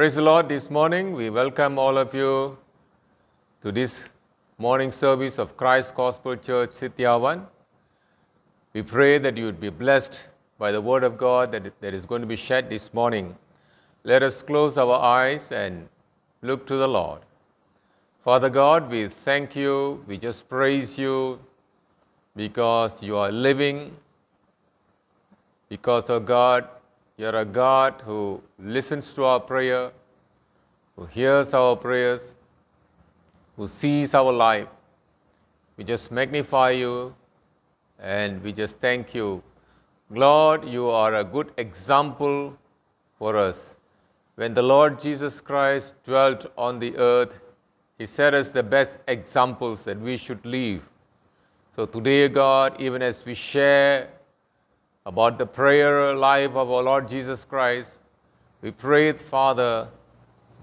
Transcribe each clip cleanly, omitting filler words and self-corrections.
Praise the Lord. This morning we welcome all of you to this morning service of Christ Gospel Church, Sityavan. We pray that you would be blessed by the word of God that is going to be shared this morning. Let us close our eyes and look to the Lord. Father God, we thank you, we just praise you because you are living, because, oh God, you're a God who listens to our prayer, who hears our prayers, who sees our life. We just magnify you and we just thank you. Lord, you are a good example for us. When the Lord Jesus Christ dwelt on the earth, He set us the best examples that we should live. So today, God, even as we share about the prayer life of our Lord Jesus Christ, we pray, Father,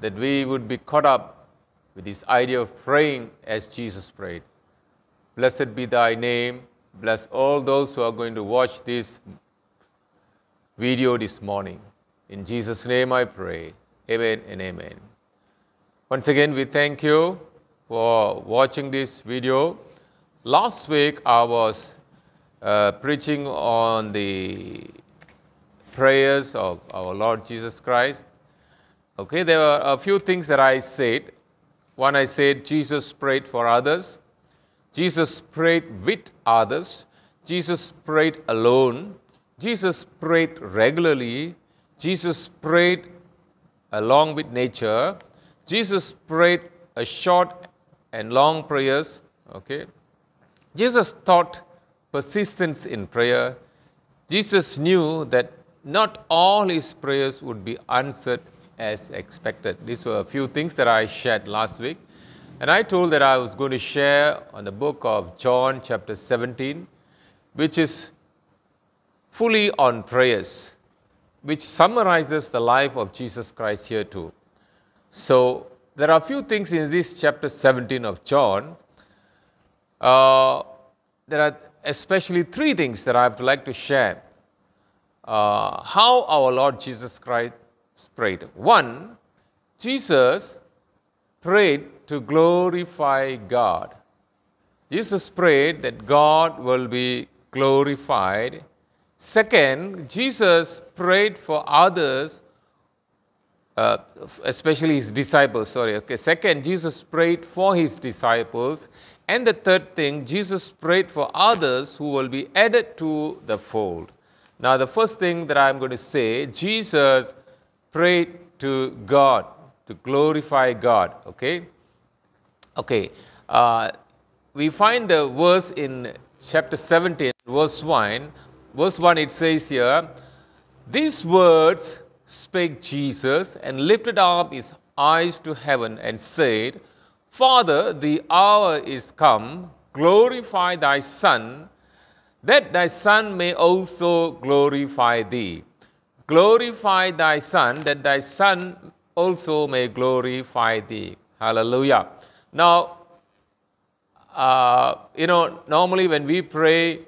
that we would be caught up with this idea of praying as Jesus prayed. Blessed be thy name. Bless all those who are going to watch this video this morning. In Jesus' name I pray. Amen and amen. Once again, we thank you for watching this video. Last week, I was preaching on the prayers of our Lord Jesus Christ. Okay, there were a few things that I said. One, I said Jesus prayed for others. Jesus prayed with others. Jesus prayed alone. Jesus prayed regularly. Jesus prayed along with nature. Jesus prayed a short and long prayers. Okay, Jesus taught persistence in prayer. Jesus knew that not all his prayers would be answered as expected. These were a few things that I shared last week. And I told that I was going to share on the book of John chapter 17, which is fully on prayers, which summarizes the life of Jesus Christ here too. So there are a few things in this chapter 17 of John. There are especially three things that I would like to share. How our Lord Jesus Christ prayed. One, Jesus prayed to glorify God. Jesus prayed that God will be glorified. Second, Jesus prayed for others, especially his disciples. Second, Jesus prayed for his disciples. And the third thing, Jesus prayed for others who will be added to the fold. Now, the first thing that I'm going to say, Jesus prayed to God, to glorify God. Okay? We find the verse in chapter 17, verse 1. Verse 1, it says here, these words spake Jesus and lifted up his eyes to heaven and said, Father, the hour is come, glorify thy Son, that thy Son may also glorify thee. Glorify thy Son, that thy Son also may glorify thee. Hallelujah. Now, normally when we pray,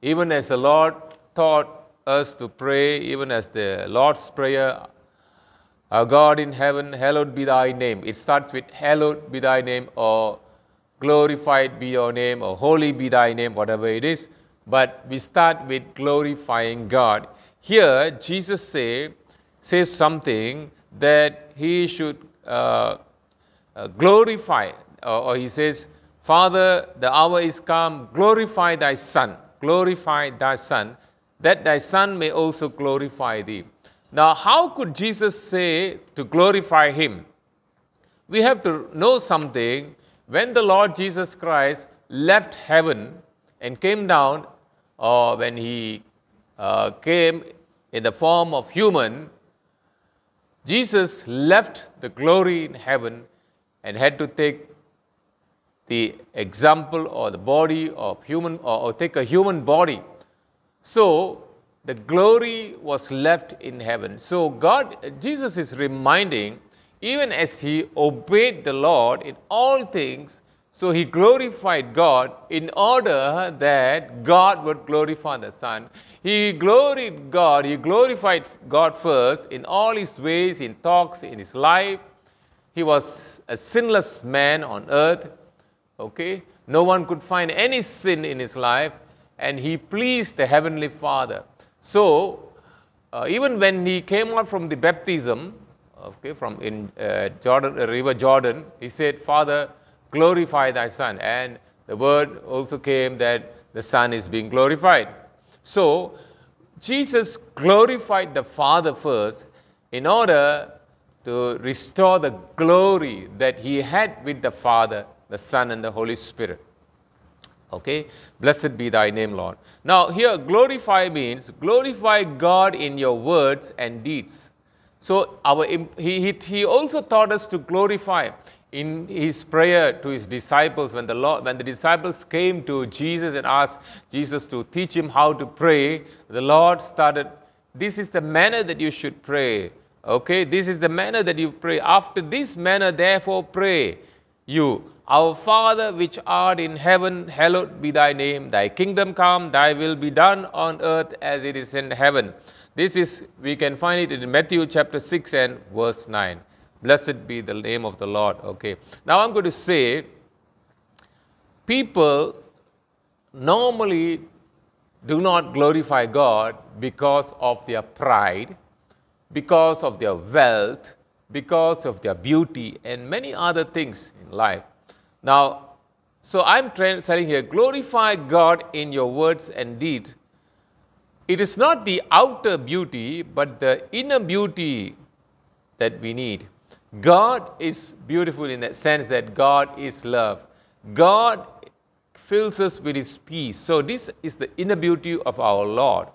even as the Lord taught us to pray, even as the Lord's Prayer, our God in heaven, hallowed be thy name. It starts with hallowed be thy name, or glorified be your name, or holy be thy name, whatever it is. But we start with glorifying God. Here, Jesus says something that he should glorify, or he says, Father, the hour is come, glorify thy Son, that thy Son may also glorify thee. Now, how could Jesus say to glorify him? We have to know something. When the Lord Jesus Christ left heaven and came down, or when he came in the form of human, Jesus left the glory in heaven and had to take the example or the body of human, or take a human body. So the glory was left in heaven. So Jesus is reminding, even as he obeyed the Lord in all things, So he glorified God in order that God would glorify the Son. He glorified God first in all his ways, in talks, in his life. He was a sinless man on earth. Okay? No one could find any sin in his life, and he pleased the Heavenly Father. So, even when he came out from the baptism, okay, from in river Jordan, he said, Father, glorify thy Son. And the word also came that the Son is being glorified. So, Jesus glorified the Father first in order to restore the glory that he had with the Father, the Son, and the Holy Spirit. Okay, blessed be thy name, Lord. Now, here glorify means glorify God in your words and deeds. So, he also taught us to glorify in his prayer to his disciples when the disciples came to Jesus and asked Jesus to teach him how to pray. The Lord started, this is the manner that you should pray. Okay, this is the manner that you pray. After this manner, therefore, pray you. Our Father which art in heaven, hallowed be thy name. Thy kingdom come, thy will be done on earth as it is in heaven. This is, we can find it in Matthew chapter 6 and verse 9. Blessed be the name of the Lord. Okay. Now I'm going to say, people normally do not glorify God because of their pride, because of their wealth, because of their beauty, and many other things in life. Now, so I'm saying here, glorify God in your words and deeds. It is not the outer beauty, but the inner beauty that we need. God is beautiful in that sense that God is love. God fills us with his peace. So this is the inner beauty of our Lord.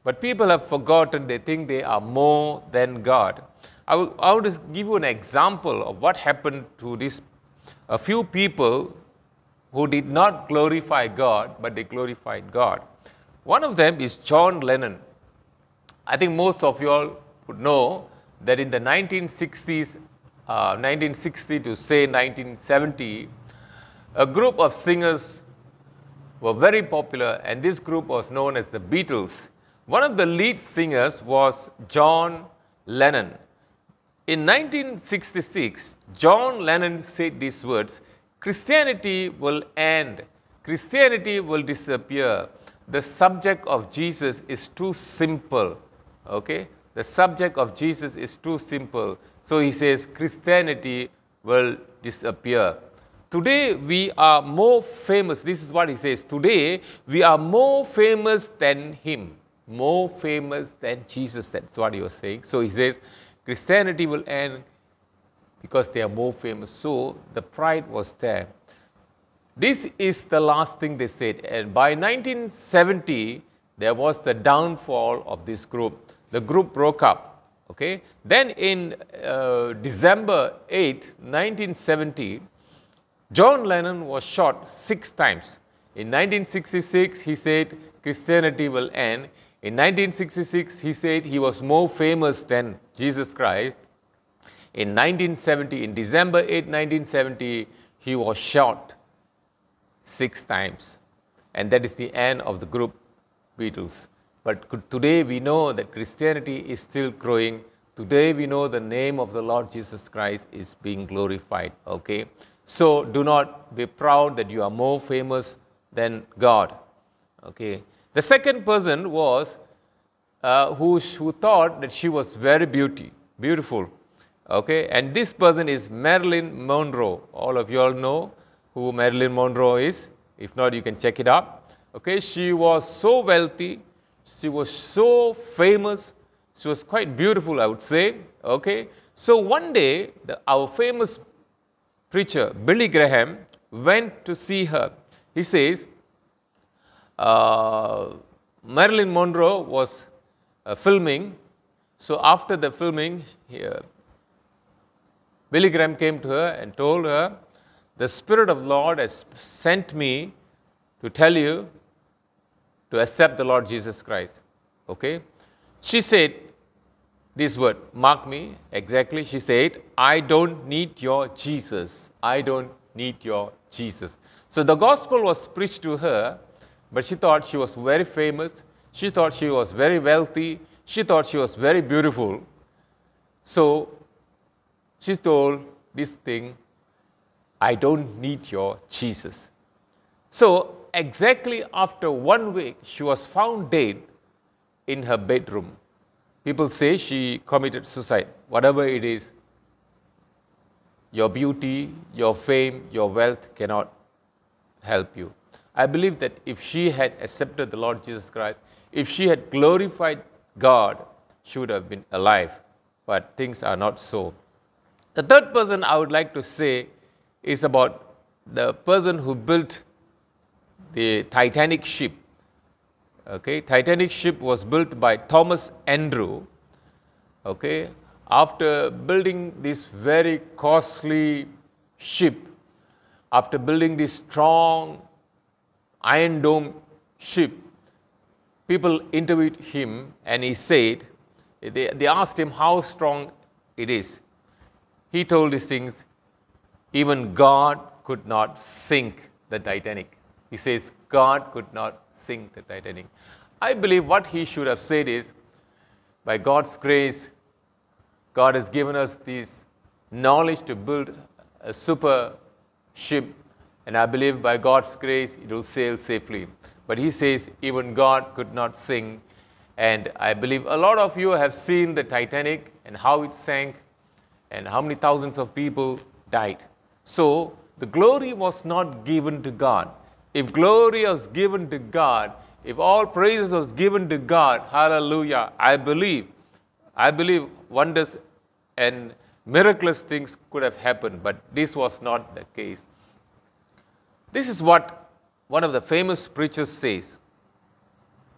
But people have forgotten, they think they are more than God. I would just give you an example of what happened to a few people who did not glorify God, but they glorified God. One of them is John Lennon. I think most of you all would know that in the 1960s, 1960 to say 1970, a group of singers were very popular, and this group was known as the Beatles. One of the lead singers was John Lennon. In 1966, John Lennon said these words, Christianity will end, Christianity will disappear. The subject of Jesus is too simple. Okay? The subject of Jesus is too simple. So he says Christianity will disappear. Today we are more famous. This is what he says. Today we are more famous than him. More famous than Jesus. That's what he was saying. So he says Christianity will end because they are more famous. So the pride was there. This is the last thing they said. And by 1970, there was the downfall of this group. The group broke up. Okay. Then in December 8, 1970, John Lennon was shot 6 times. In 1966, he said Christianity will end. In 1966, he said he was more famous than Jesus Christ. In 1970, in December 8, 1970, he was shot 6 times. And that is the end of the group Beatles. But today we know that Christianity is still growing. Today we know the name of the Lord Jesus Christ is being glorified. Okay? So do not be proud that you are more famous than God. Okay? The second person was who thought that she was very beautiful. Okay? And this person is Marilyn Monroe. All of you all know who Marilyn Monroe is. If not, you can check it up. Okay? She was so wealthy. She was so famous. She was quite beautiful, I would say. Okay? So one day, our famous preacher, Billy Graham, went to see her. He says, Marilyn Monroe was filming. So after the filming, Billy Graham came to her and told her, the Spirit of the Lord has sent me to tell you to accept the Lord Jesus Christ. Okay? She said this word, mark me exactly. She said, I don't need your Jesus. I don't need your Jesus. So the gospel was preached to her, but she thought she was very famous. She thought she was very wealthy. She thought she was very beautiful. So she told this thing, I don't need your Jesus. So exactly after 1 week, she was found dead in her bedroom. People say she committed suicide. Whatever it is, your beauty, your fame, your wealth cannot help you. I believe that if she had accepted the Lord Jesus Christ, if she had glorified God, she would have been alive. But things are not so. The third person I would like to say is about the person who built the Titanic ship. Okay, Titanic ship was built by Thomas Andrew. Okay, after building this very costly ship, after building this strong iron dome ship, people interviewed him and he said, they asked him how strong it is. He told these things, even God could not sink the Titanic. He says, God could not sink the Titanic. I believe what he should have said is, by God's grace, God has given us this knowledge to build a super ship, and I believe by God's grace it will sail safely. But he says, even God could not sink. And I believe a lot of you have seen the Titanic and how it sank and how many thousands of people died. So the glory was not given to God. If glory was given to God, if all praises was given to God, hallelujah, I believe wonders and miraculous things could have happened, but this was not the case. This is what one of the famous preachers says.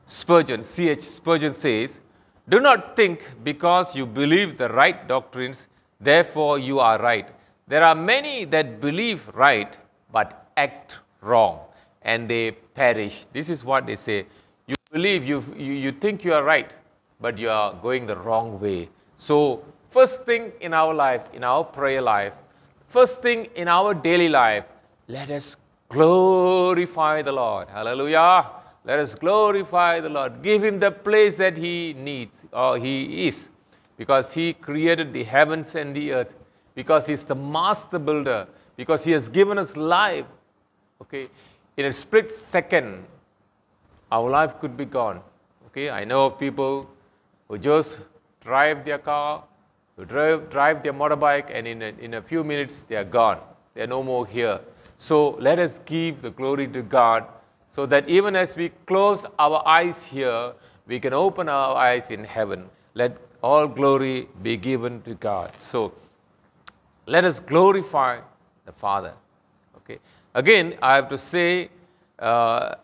Spurgeon, C.H. Spurgeon says, do not think because you believe the right doctrines, therefore you are right. There are many that believe right, but act wrong, and they perish. This is what they say. You believe, you think you are right, but you are going the wrong way. So, first thing in our life, in our prayer life, first thing in our daily life, let us glorify the Lord. Hallelujah. Let us glorify the Lord. Give him the place that he needs, or he is, because he created the heavens and the earth, because he's the master builder, because he has given us life. Okay, in a split second, our life could be gone. Okay, I know of people who just drive their car, who drive their motorbike, and in a few minutes they are gone. They are no more here. So let us give the glory to God, so that even as we close our eyes here, we can open our eyes in heaven. Let all glory be given to God. So let us glorify the Father. Okay. Again, I have to say the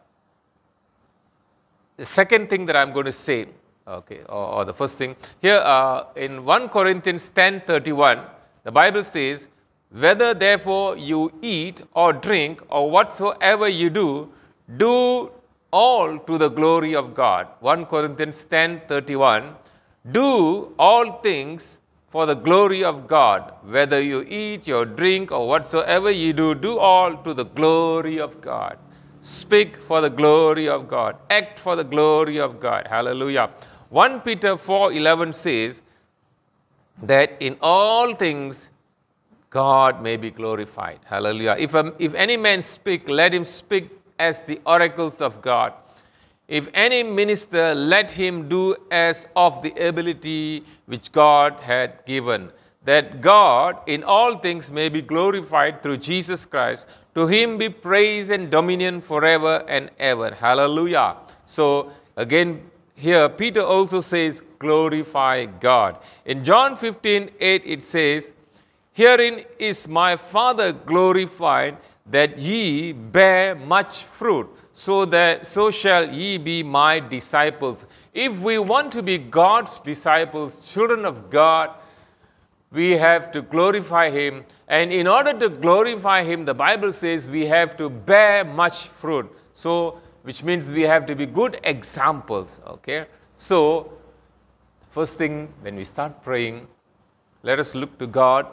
second thing that I'm going to say, okay, or the first thing. Here in 1 Corinthians 10:31, the Bible says, whether therefore you eat or drink or whatsoever you do all to the glory of God. 1 Corinthians 10:31, do all things for the glory of God. Whether you eat or drink or whatsoever you do all to the glory of God. Speak for the glory of God. Act for the glory of God. Hallelujah. 1 Peter 4:11 says that in all things God may be glorified. Hallelujah. If any man speak, let him speak as the oracles of God. If any minister, let him do as of the ability which God had given, that God in all things may be glorified through Jesus Christ. To him be praise and dominion forever and ever. Hallelujah. So again, here Peter also says, glorify God. In John 15:8 it says, herein is my Father glorified, that ye bear much fruit, so shall ye be my disciples. If we want to be God's disciples, children of God, we have to glorify him. And in order to glorify him, the Bible says we have to bear much fruit. So, which means we have to be good examples. Okay. So, first thing when we start praying, let us look to God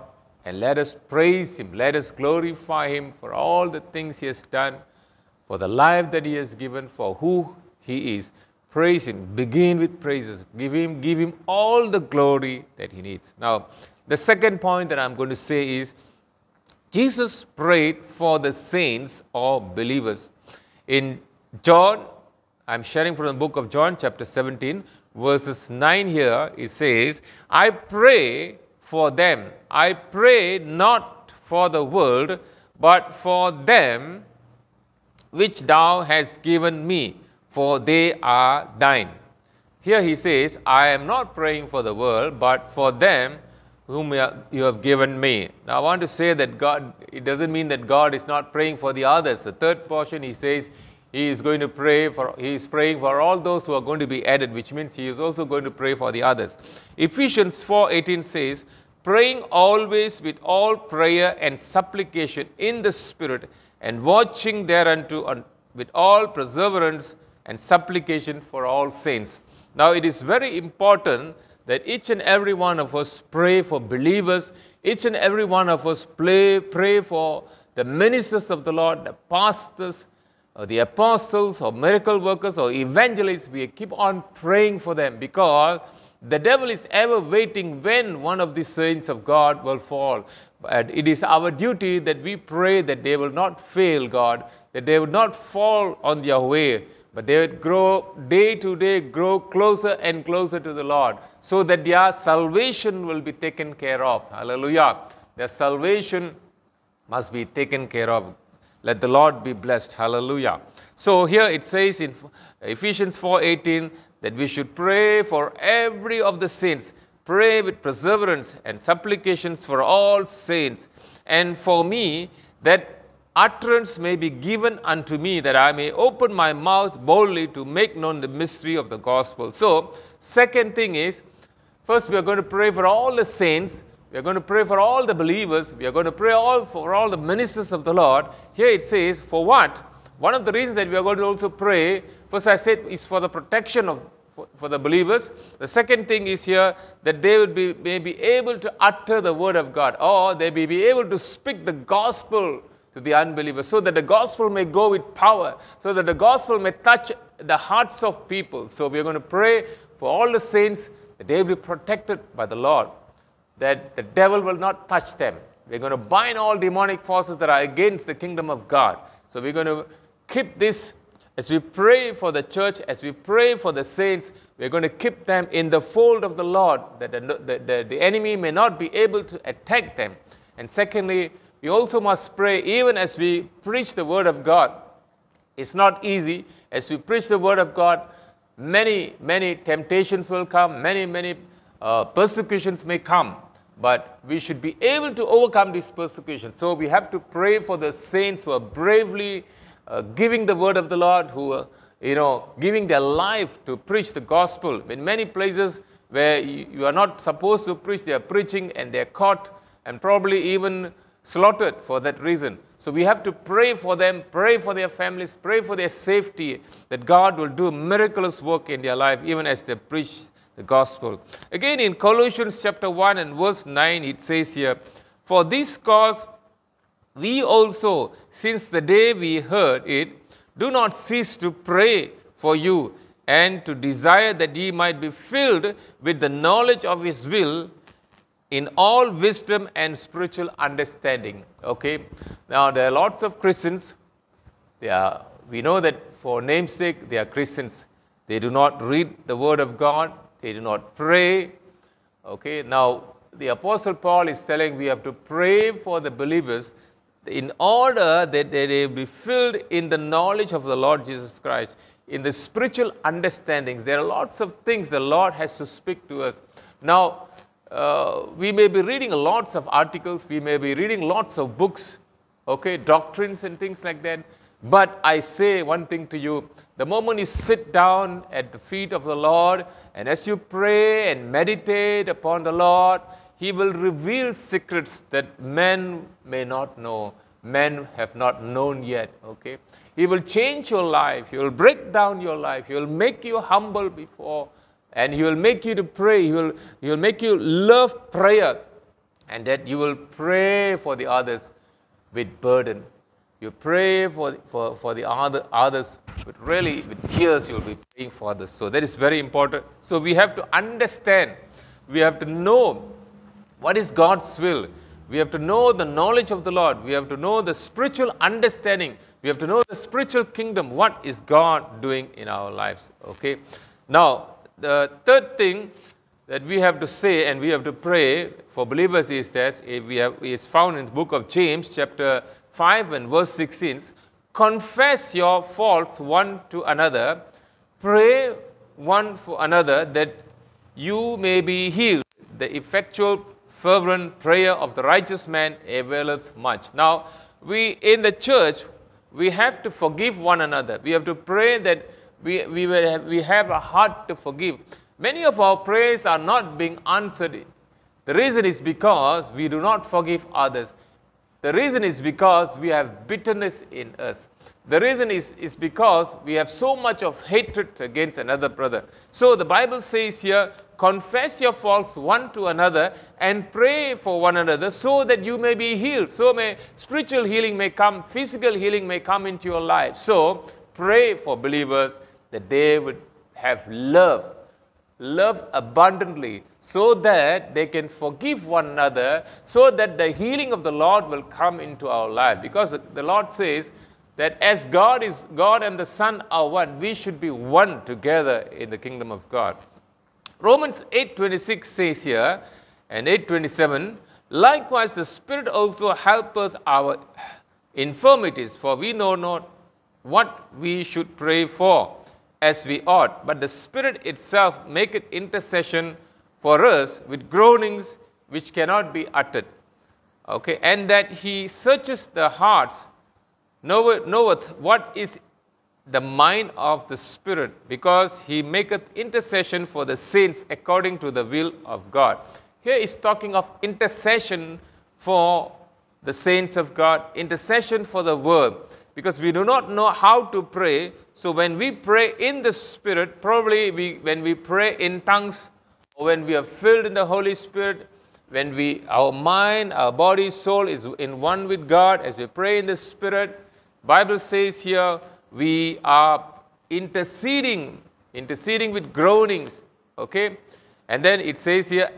and let us praise Him. Let us glorify Him for all the things He has done, for the life that He has given, for who He is. Praise Him. Begin with praises. Give Him all the glory that He needs. Now, the second point that I'm going to say is, Jesus prayed for the saints or believers. In John, I'm sharing from the book of John, chapter 17, verses 9 here, it says, I pray for them. I pray not for the world, but for them which thou hast given me, for they are thine. Here he says, I am not praying for the world, but for them whom you have given me. Now I want to say that God, it doesn't mean that God is not praying for the others. The third portion, he says, he is praying for all those who are going to be added, which means he is also going to pray for the others. Ephesians 4:18 says, praying always with all prayer and supplication in the Spirit, and watching thereunto with all perseverance and supplication for all saints. Now it is very important that each and every one of us pray for believers. Each and every one of us pray for the ministers of the Lord, the pastors, or the apostles, or miracle workers, or evangelists. We keep on praying for them, because the devil is ever waiting when one of the saints of God will fall. But it is our duty that we pray that they will not fail God, that they will not fall on their way, but they would grow day to day, grow closer and closer to the Lord, so that their salvation will be taken care of. Hallelujah. Their salvation must be taken care of. Let the Lord be blessed. Hallelujah. So here it says in Ephesians 4:18 that we should pray for every of the saints. Pray with perseverance and supplications for all saints. And for me, that utterance may be given unto me, that I may open my mouth boldly to make known the mystery of the gospel. So, second thing is, first we are going to pray for all the saints. We are going to pray for all the believers. We are going to pray for all the ministers of the Lord. Here it says, for what? One of the reasons that we are going to also pray, first I said, is for the protection for the believers. The second thing is here that they may be able to utter the word of God, or they may be able to speak the gospel to the unbelievers, so that the gospel may go with power, so that the gospel may touch the hearts of people. So we are going to pray for all the saints, that they will be protected by the Lord, that the devil will not touch them. We're going to bind all demonic forces that are against the kingdom of God. So we're going to keep this, as we pray for the church, as we pray for the saints, we're going to keep them in the fold of the Lord, that the enemy may not be able to attack them. And secondly, we also must pray even as we preach the word of God. It's not easy. As we preach the word of God, many temptations will come, many persecutions may come. But we should be able to overcome these persecutions. So we have to pray for the saints who are bravely giving the word of the Lord, who are giving their life to preach the gospel. In many places where you are not supposed to preach, they are preaching, and they are caught and probably even slaughtered for that reason. So we have to pray for them, pray for their families, pray for their safety, that God will do miraculous work in their life even as they preach the gospel. Again, in Colossians chapter 1 and verse 9, it says here, for this cause we also, since the day we heard it, do not cease to pray for you, and to desire that ye might be filled with the knowledge of His will, in all wisdom and spiritual understanding. Okay. Now there are lots of Christians. We know that for namesake they are Christians. They do not read the word of God. They do not pray. Okay. Now the Apostle Paul is telling we have to pray for the believers in order that they be filled in the knowledge of the Lord Jesus Christ, in the spiritual understandings. There are lots of things the Lord has to speak to us. Now, we may be reading lots of articles, we may be reading lots of books, okay, doctrines and things like that. But I say one thing to you, the moment you sit down at the feet of the Lord, and as you pray and meditate upon the Lord, He will reveal secrets that men may not know, men have not known yet, okay. He will change your life, He will break down your life, He will make you humble before, and He will make you to pray. He will make you love prayer. and that you will pray for the others with burden. You pray for the others with tears. You'll be praying for others. So that is very important. So we have to understand. We have to know what is God's will. We have to know the knowledge of the Lord. We have to know the spiritual understanding. We have to know the spiritual kingdom. What is God doing in our lives? Okay. Now, the third thing that we have to say and we have to pray for believers is that it's found in the book of James, chapter 5 and verse 16. Confess your faults one to another. Pray one for another that you may be healed. The effectual fervent prayer of the righteous man availeth much. Now, we in the church, we have to forgive one another. We have to pray that we have a heart to forgive. Many of our prayers are not being answered. The reason is because we do not forgive others. The reason is because we have bitterness in us. The reason is because we have so much of hatred against another brother. So the Bible says here, confess your faults one to another and pray for one another so that you may be healed. So spiritual healing may come, physical healing may come into your life. So pray for believers that they would have love abundantly, so that they can forgive one another, so that the healing of the Lord will come into our life. Because the Lord says that as God and the Son are one, we should be one together in the kingdom of God. Romans 8:26 says here, and 8:27, likewise the Spirit also helpeth our infirmities, for we know not what we should pray for as we ought, but the Spirit itself maketh intercession for us with groanings which cannot be uttered. Okay, and that He searches the hearts, knoweth what is the mind of the Spirit, because He maketh intercession for the saints according to the will of God. Here is talking of intercession for the saints of God, intercession for the world, because we do not know how to pray. So when we pray in the Spirit, probably when we pray in tongues, or when we are filled in the Holy Spirit, when our mind, our body, soul is in one with God, as we pray in the Spirit, Bible says here, we are interceding with groanings, okay? And then it says here,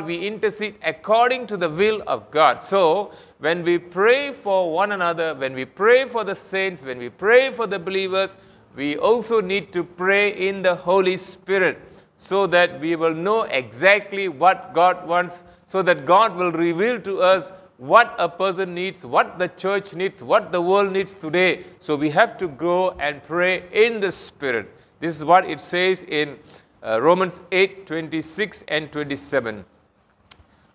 we intercede according to the will of God. So, when we pray for one another, when we pray for the saints, when we pray for the believers, we also need to pray in the Holy Spirit, so that we will know exactly what God wants, so that God will reveal to us what a person needs, what the church needs, what the world needs today. So we have to go and pray in the Spirit. This is what it says in Romans 8:26 and 27.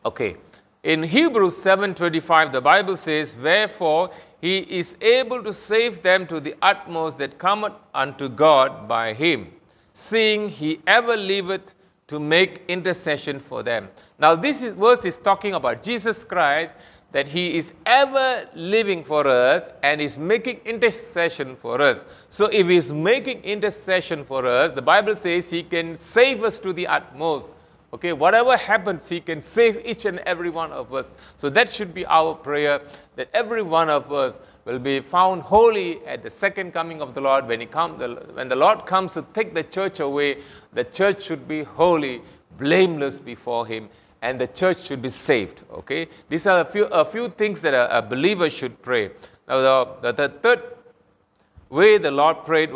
Okay. In Hebrews 7:25, the Bible says, wherefore He is able to save them to the utmost that cometh unto God by Him, seeing He ever liveth to make intercession for them. Now this verse is talking about Jesus Christ, that He is ever living for us and is making intercession for us. So if He is making intercession for us, the Bible says He can save us to the utmost. Okay, whatever happens, He can save each and every one of us. So that should be our prayer, that every one of us will be found holy at the second coming of the Lord. When the Lord comes to take the church away, the church should be holy, blameless before Him, and the church should be saved. Okay, these are a few things that a believer should pray. Now, the third way the Lord prayed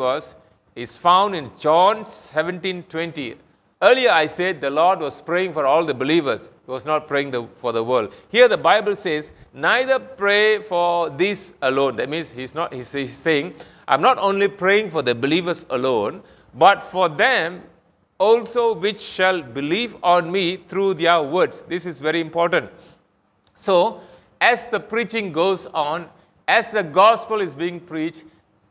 is found in John 17:20. Earlier I said the Lord was praying for all the believers. He was not praying for the world. Here the Bible says, neither pray for these alone. That means he's saying, I'm not only praying for the believers alone, but for them also which shall believe on me through their words. This is very important. So, as the preaching goes on, as the gospel is being preached,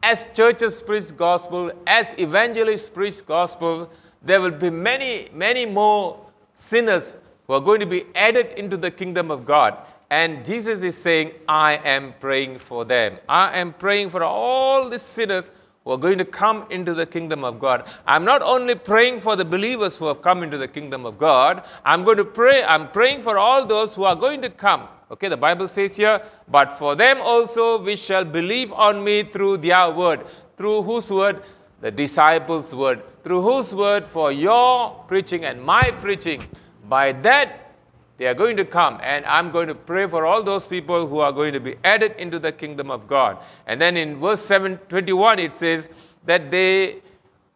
as churches preach gospel, as evangelists preach gospel, there will be many, many more sinners who are going to be added into the kingdom of God. And Jesus is saying, I am praying for them. I am praying for all the sinners who are going to come into the kingdom of God. I'm not only praying for the believers who have come into the kingdom of God. I'm praying for all those who are going to come. Okay, the Bible says here, but for them also we shall believe on me through their word. Through whose word? The disciples' word. Through whose word? For your preaching and my preaching. By that, they are going to come, and I'm going to pray for all those people who are going to be added into the kingdom of God. And then in verse 21, it says that they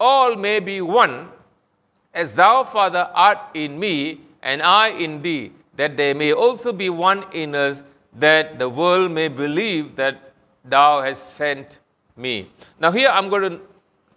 all may be one, as thou, Father, art in me, and I in thee, that they may also be one in us, that the world may believe that thou hast sent me. Now here I'm going to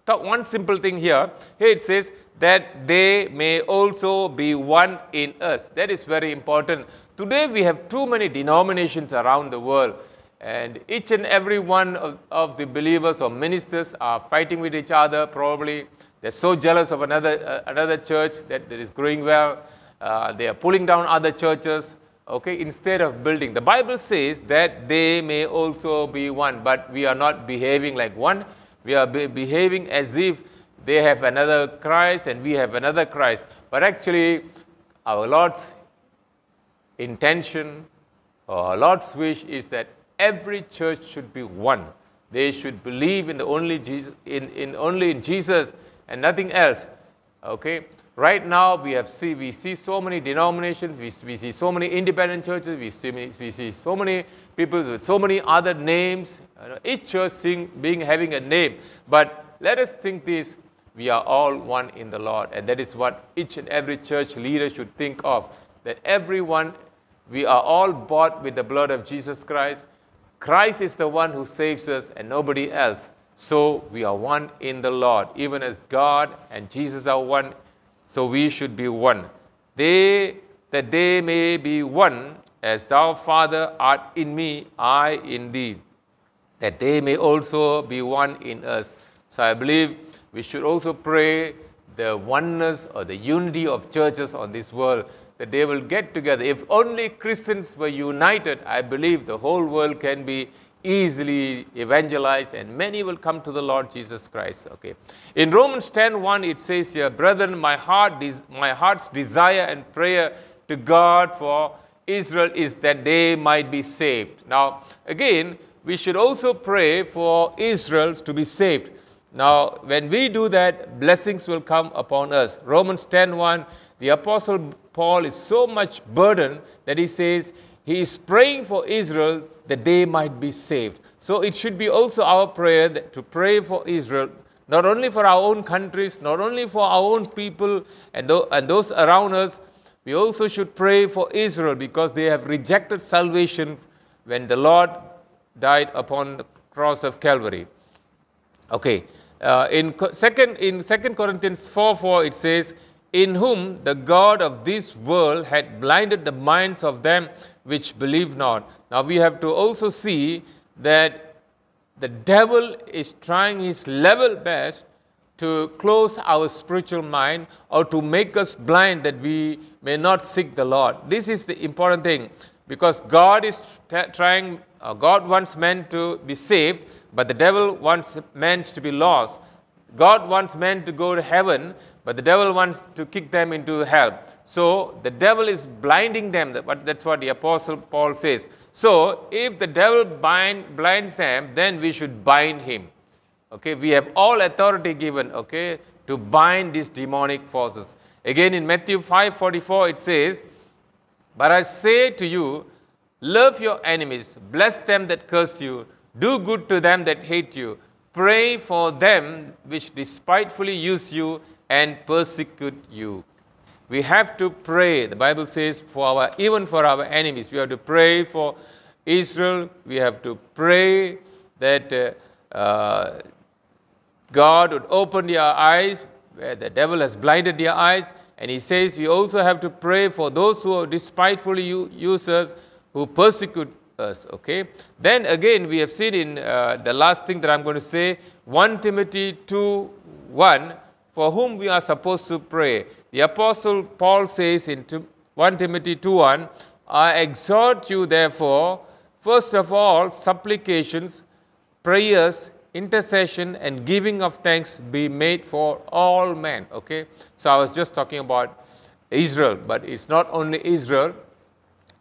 talk one simple thing here. Here it says that they may also be one in us. That is very important. Today we have too many denominations around the world, and each and every one of the believers or ministers are fighting with each other probably. They're so jealous of another church that is growing well. They are pulling down other churches, okay, instead of building. The Bible says that they may also be one, but we are not behaving like one. We are behaving as if they have another Christ and we have another Christ. But actually, our Lord's intention or our Lord's wish is that every church should be one. They should believe in the only Jesus, only in Jesus and nothing else. Okay. Right now, we see so many denominations, we see so many independent churches, we see so many people with so many other names, each church having a name. But let us think this, we are all one in the Lord, and that is what each and every church leader should think of, that everyone, we are all bought with the blood of Jesus Christ. Christ is the one who saves us and nobody else. So we are one in the Lord, even as God and Jesus are one. So we should be one. That they may be one, as thou, Father, art in me, I in thee, that they may also be one in us. So I believe we should also pray the oneness or the unity of churches on this world, that they will get together. If only Christians were united, I believe the whole world can be easily evangelized and many will come to the Lord Jesus Christ. Okay. In Romans 10:1 it says here, brethren, my heart's desire and prayer to God for Israel is that they might be saved. Now again, we should also pray for Israel to be saved. Now when we do that, blessings will come upon us. Romans 10:1, the Apostle Paul is so much burdened that he says he is praying for Israel that they might be saved. So it should be also our prayer to pray for Israel, not only for our own countries, not only for our own people and those around us. We also should pray for Israel because they have rejected salvation when the Lord died upon the cross of Calvary. Okay. In 2 Corinthians 4:4 it says, in whom the God of this world had blinded the minds of them which believe not. Now we have to also see that the devil is trying his level best to close our spiritual mind or to make us blind that we may not seek the Lord. This is the important thing, because God is God wants men to be saved, but the devil wants men to be lost. God wants men to go to heaven, but the devil wants to kick them into hell. So the devil is blinding them. That's what the Apostle Paul says. So if the devil blinds them, then we should bind him. Okay, we have all authority given, okay, to bind these demonic forces. Again in Matthew 5:44 it says, but I say to you, love your enemies, bless them that curse you, do good to them that hate you, pray for them which despitefully use you and persecute you. We have to pray. The Bible says even for our enemies. We have to pray for Israel. We have to pray that God would open their eyes where the devil has blinded their eyes. And he says we also have to pray for those who despitefully use us, who persecute us. Okay. Then again we have seen in the last thing that I'm going to say, 1 Timothy 2:1, for whom we are supposed to pray. The Apostle Paul says in 1 Timothy 2:1, I exhort you therefore, first of all, supplications, prayers, intercession and giving of thanks be made for all men. Okay? So I was just talking about Israel, but it's not only Israel.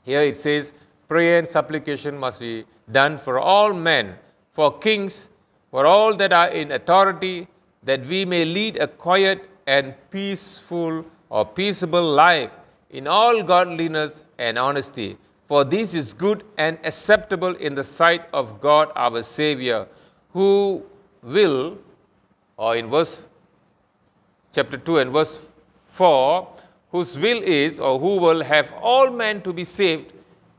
Here it says, prayer and supplication must be done for all men, for kings, for all that are in authority, that we may lead a quiet and peaceful or peaceable life in all godliness and honesty. For this is good and acceptable in the sight of God our Savior, who will, or in verse chapter 2 and verse 4, whose will is, or who will have all men to be saved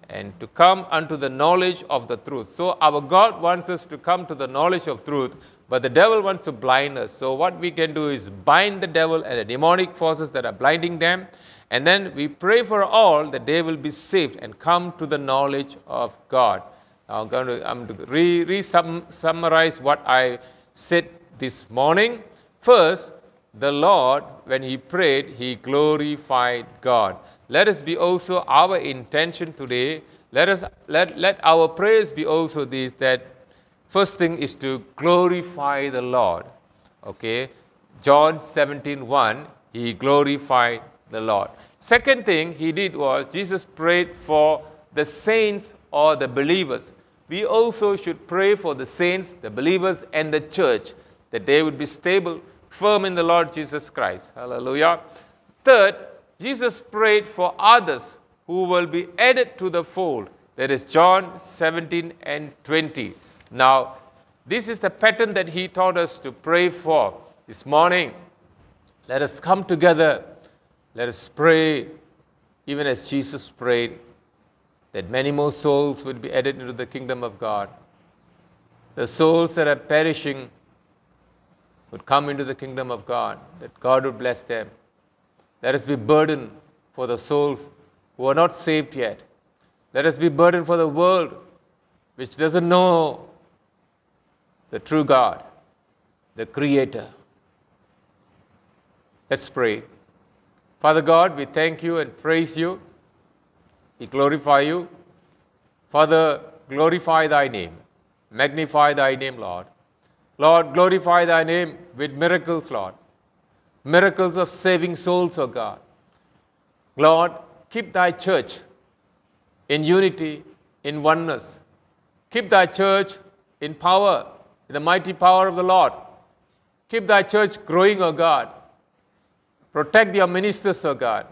and to come unto the knowledge of the truth. So our God wants us to come to the knowledge of truth, but the devil wants to blind us. So what we can do is bind the devil and the demonic forces that are blinding them, and then we pray for all that they will be saved and come to the knowledge of God. Now I'm going to summarize what I said this morning. First, the Lord, when he prayed, he glorified God. Let us be also our intention today. Let our prayers be also this, that first thing is to glorify the Lord. Okay? John 17:1, he glorified the Lord. Second thing he did was, Jesus prayed for the saints or the believers. We also should pray for the saints, the believers, and the church, that they would be stable, firm in the Lord Jesus Christ. Hallelujah. Third, Jesus prayed for others who will be added to the fold. That is John 17 and 20. Now, this is the pattern that he taught us to pray for this morning. Let us come together. Let us pray, even as Jesus prayed, that many more souls would be added into the kingdom of God. The souls that are perishing would come into the kingdom of God, that God would bless them. Let us be burdened for the souls who are not saved yet. Let us be burdened for the world which doesn't know the true God, the Creator. Let's pray. Father God, we thank you and praise you. We glorify you. Father, glorify thy name. Magnify thy name, Lord. Lord, glorify thy name with miracles, Lord. Miracles of saving souls, O God. Lord, keep thy church in unity, in oneness. Keep thy church in power, in the mighty power of the Lord. Keep thy church growing, O God. Protect your ministers, O God.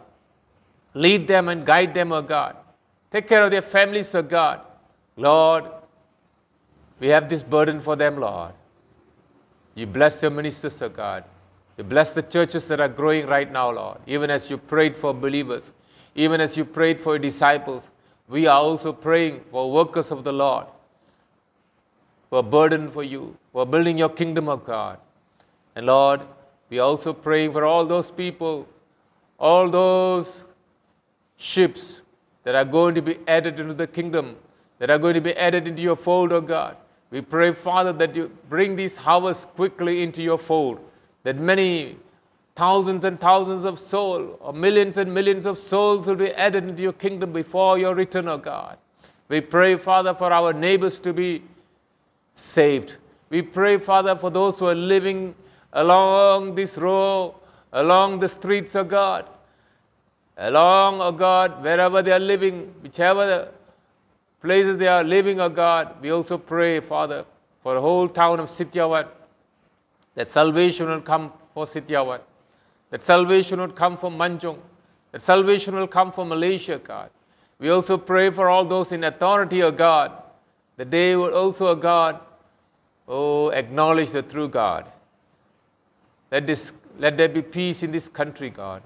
Lead them and guide them, O God. Take care of their families, O God. Lord, we have this burden for them, Lord. You bless your ministers, O God. You bless the churches that are growing right now, Lord. Even as you prayed for believers, even as you prayed for your disciples, we are also praying for workers of the Lord, who are burdened for you, who are building your kingdom of God. And Lord, we are also praying for all those people, all those ships that are going to be added into the kingdom, that are going to be added into your fold, O God. We pray, Father, that you bring these harvests quickly into your fold, that many thousands and thousands of souls, or millions and millions of souls will be added into your kingdom before your return, O God. We pray, Father, for our neighbors to be saved. We pray, Father, for those who are living along this road, along the streets, O God, along, O God, wherever they are living, whichever places they are living, O God. We also pray, Father, for the whole town of Sityawan, that salvation will come for Sityawan, that salvation will come for Manjung, that salvation will come for Malaysia, God. We also pray for all those in authority, O God, that they will also, O God, acknowledge the true God. Let there be peace in this country, God.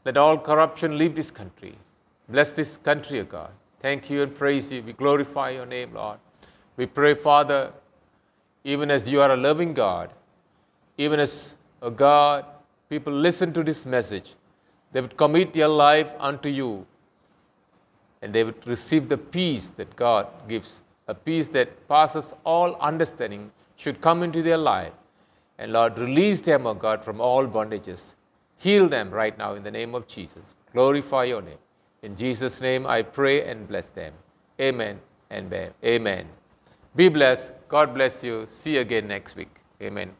Let all corruption leave this country. Bless this country, O God. Thank you and praise you. We glorify your name, Lord. We pray, Father, even as you are a loving God, even as, O God, people listen to this message, they would commit their life unto you, and they would receive the peace that God gives, a peace that passes all understanding, should come into their life. And Lord, release them, O God, from all bondages. Heal them right now in the name of Jesus. Glorify your name. In Jesus' name I pray and bless them. Amen and amen. Be blessed. God bless you. See you again next week. Amen.